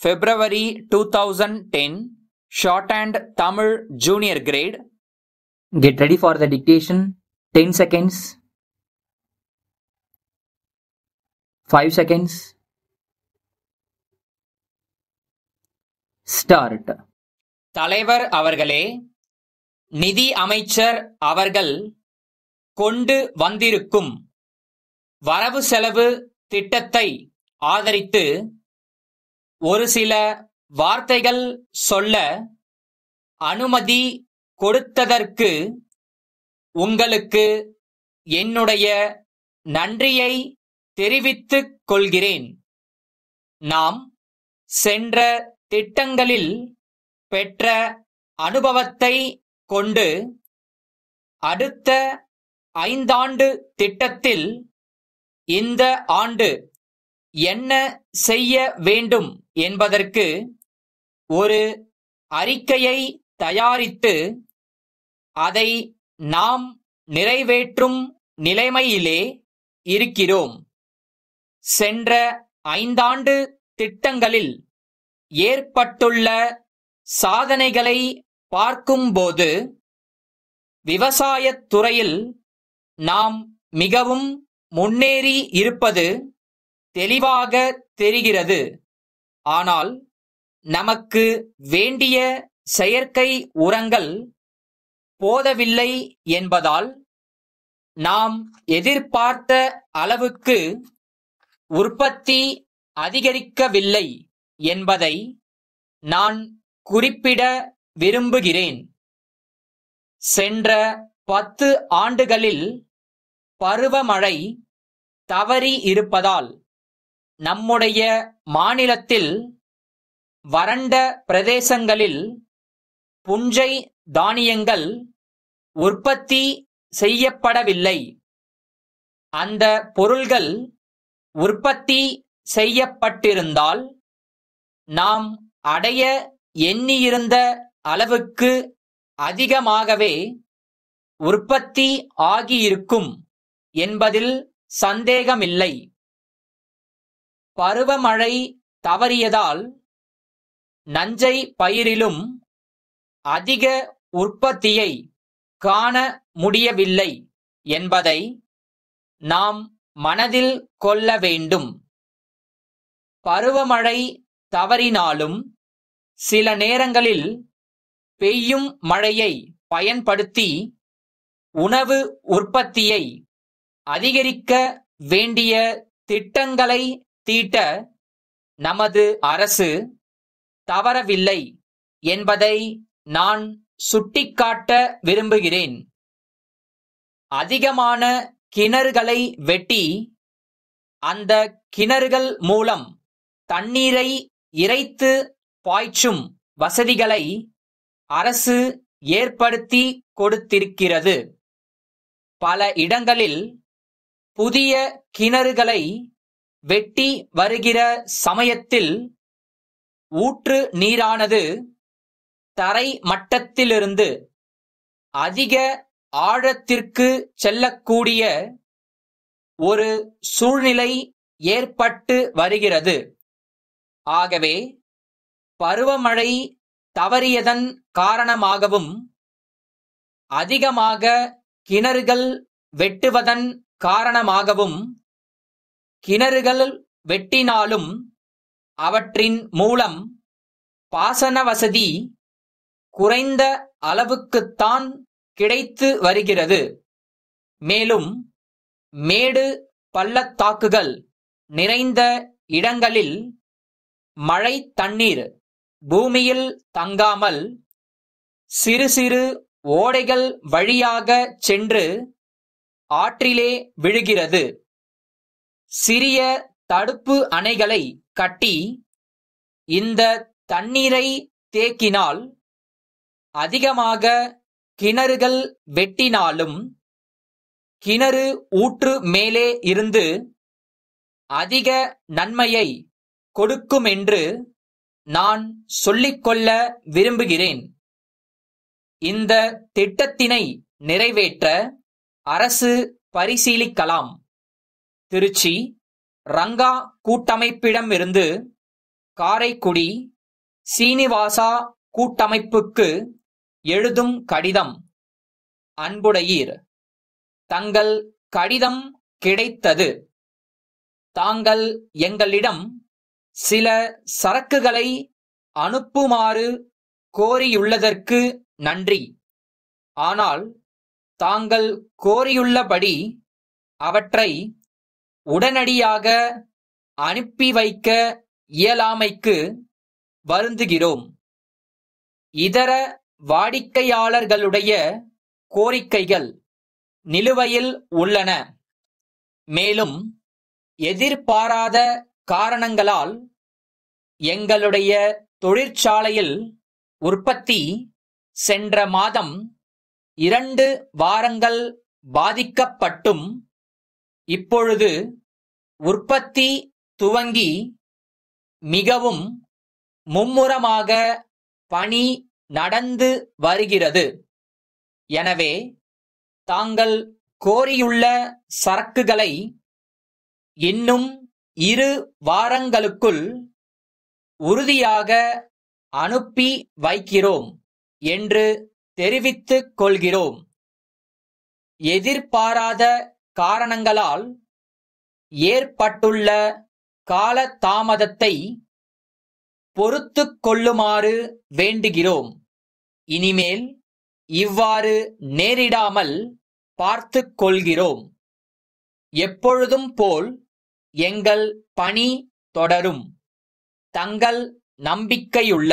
February 2010 Shorthand Tamil Junior Grade. Get ready for the dictation. 10 seconds. 5 seconds. Start. தலைவர் அவர்களே, நிதி அமைச்சர் அவர்கள் கொண்டு வந்திருக்கும் வரவு செலவு திட்டத்தை ஆதரித்து ஒரு சில வார்த்தைகள் சொல்ல அனுமதி கொடுத்ததற்கு உங்களுக்கு என்னுடைய நன்றியை தெரிவித்துக் கொள்கிறேன். நாம் சென்ற திட்டங்களில் பெற்ற அனுபவத்தை கொண்டு அடுத்த 5 ஆண்டு திட்டத்தில் இந்த ஆண்டு என்ன செய்ய வேண்டும் என்பதற்கு ஒரு அறிக்கையை தயாரித்து அதை நாம் நிறைவேற்றும் நிலைமையிலே இருக்கிறோம். சென்ற 5 ஆண்டு திட்டங்களில் ஏற்பட்டுள்ள சாதனைகளை பார்க்கும்போது விவசாயத் துறையில் நாம் மிகவும் முன்னேறி இருப்பது தெளிவாக தெரிகிறது. ஆனால் நமக்கு வேண்டிய செயற்கை உரங்கள் போதவில்லை என்பதால் நாம் எதிர்பார்த்த அளவுக்கு உற்பத்தி அதிகரிக்கவில்லை என்பதை நான் குறிப்பிட விரும்புகிறேன். சென்ற 10 ஆண்டுகளில் பருவமழை தவறி இருப்பதால் நம்முடைய மாநிலத்தில் வறண்ட பிரதேசங்களில் புஞ்சை தானியங்கள் உற்பத்தி செய்யப்படவில்லை. அந்த பொருள்கள் உற்பத்தி செய்யப்பட்டிருந்தால் நாம் அடைய எண்ணியிருந்த அளவுக்கு அதிகமாகவே உற்பத்தி ஆகியிருக்கும் என்பதில் சந்தேகமில்லை. பருவமழை தவறியதால் நஞ்சை பயிரிலும் அதிக உற்பத்தியை காண முடியவில்லை என்பதை நாம் மனதில் கொள்ள வேண்டும். பருவமழை தவறினாலும் சில நேரங்களில் பெய்யும் மழையை பயன்படுத்தி உணவு உற்பத்தியை அதிகரிக்க வேண்டிய திட்டங்களை தீட்ட நமது அரசு தவறவில்லை என்பதை நான் சுட்டிக்காட்ட விரும்புகிறேன். அதிகமான கிணறுகளை வெட்டி அந்த கிணறுகள் மூலம் தண்ணீரை இறைத்து பாய்ச்சும் வசதிகளை அரசு ஏற்படுத்தி கொடுத்திருக்கிறது. பல இடங்களில் புதிய கிணறுகளை வெட்டி வருகிற சமயத்தில் ஊற்று நீரானது தரை மட்டத்திலிருந்து அதிக ஆழத்திற்கு செல்லக்கூடிய ஒரு சூழ்நிலை ஏற்பட்டு வருகிறது. ஆகவே பருவமழை தவறியதன் காரணமாகவும் அதிகமாக கிணறுகள் வெட்டுவதன் காரணமாகவும் கிணறுகள் வெட்டினாலும் அவற்றின் மூலம் பாசன வசதி குறைந்த அளவுக்குத்தான் கிடைத்து வருகிறது. மேலும் மேடு பள்ளத்தாக்குகள் நிறைந்த இடங்களில் மழை தண்ணீர் பூமியில் தங்காமல் சிறு சிறு ஓடைகள் வழியாக சென்று ஆற்றிலே விழுகிறது. சிறிய தடுப்பு அணைகளை கட்டி இந்த தண்ணீரை தேக்கினால் அதிகமாக கிணறுகள் வெட்டினாலும் கிணறு ஊற்று மேலே இருந்து அதிக நன்மையை கொடுக்குமென்று நான் சொல்லிக்கொள்ள விரும்புகிறேன். இந்த திட்டத்தினை நிறைவேற்ற அரசு பரிசீலிக்கலாம். திருச்சி ரங்கா கூட்டமைப்பிடமிருந்து காரைக்குடி சீனிவாசா கூட்டமைப்புக்கு எழுதும் கடிதம். அன்புடையீர், தங்கள் கடிதம் கிடைத்தது. தாங்கள் எங்களிடம் சில சரக்குகளை அனுப்புமாறு கோரியுள்ளதற்கு நன்றி. ஆனால் தாங்கள் கோரியுள்ளபடி அவற்றை உடனடியாக அனுப்பி வைக்க இயலாமைக்கு வருந்துகிறோம். இதர வாடிக்கையாளர்களுடைய கோரிக்கைகள் நிலுவையில் உள்ளன. மேலும் எதிர்பாராத காரணங்களால் எங்களுடைய தொழிற்சாலையில் உற்பத்தி சென்ற மாதம் 2 வாரங்கள் பாதிக்கப்பட்டும் இப்பொழுது உற்பத்தி துவங்கி மிகவும் மும்முரமாக பணி நடந்து வருகிறது. எனவே தாங்கள் கோரியுள்ள சரக்குகளை இன்னும் 2 வாரங்களுக்குள் உறுதியாக அனுப்பி வைக்கிறோம் என்று தெரிவித்துக் கொள்கிறோம். எதிர்பாராத காரணங்களால் ஏற்பட்டுள்ள காலதாமதத்தை பொறுத்துக் கொள்ளுமாறு வேண்டுகிறோம். இனிமேல் இவ்வாறு நேரிடாமல் பார்த்துக் கொள்கிறோம். எப்பொழுதும் போல் எங்கள் பணி தொடரும். தங்கள் நம்பிக்கையுள்ள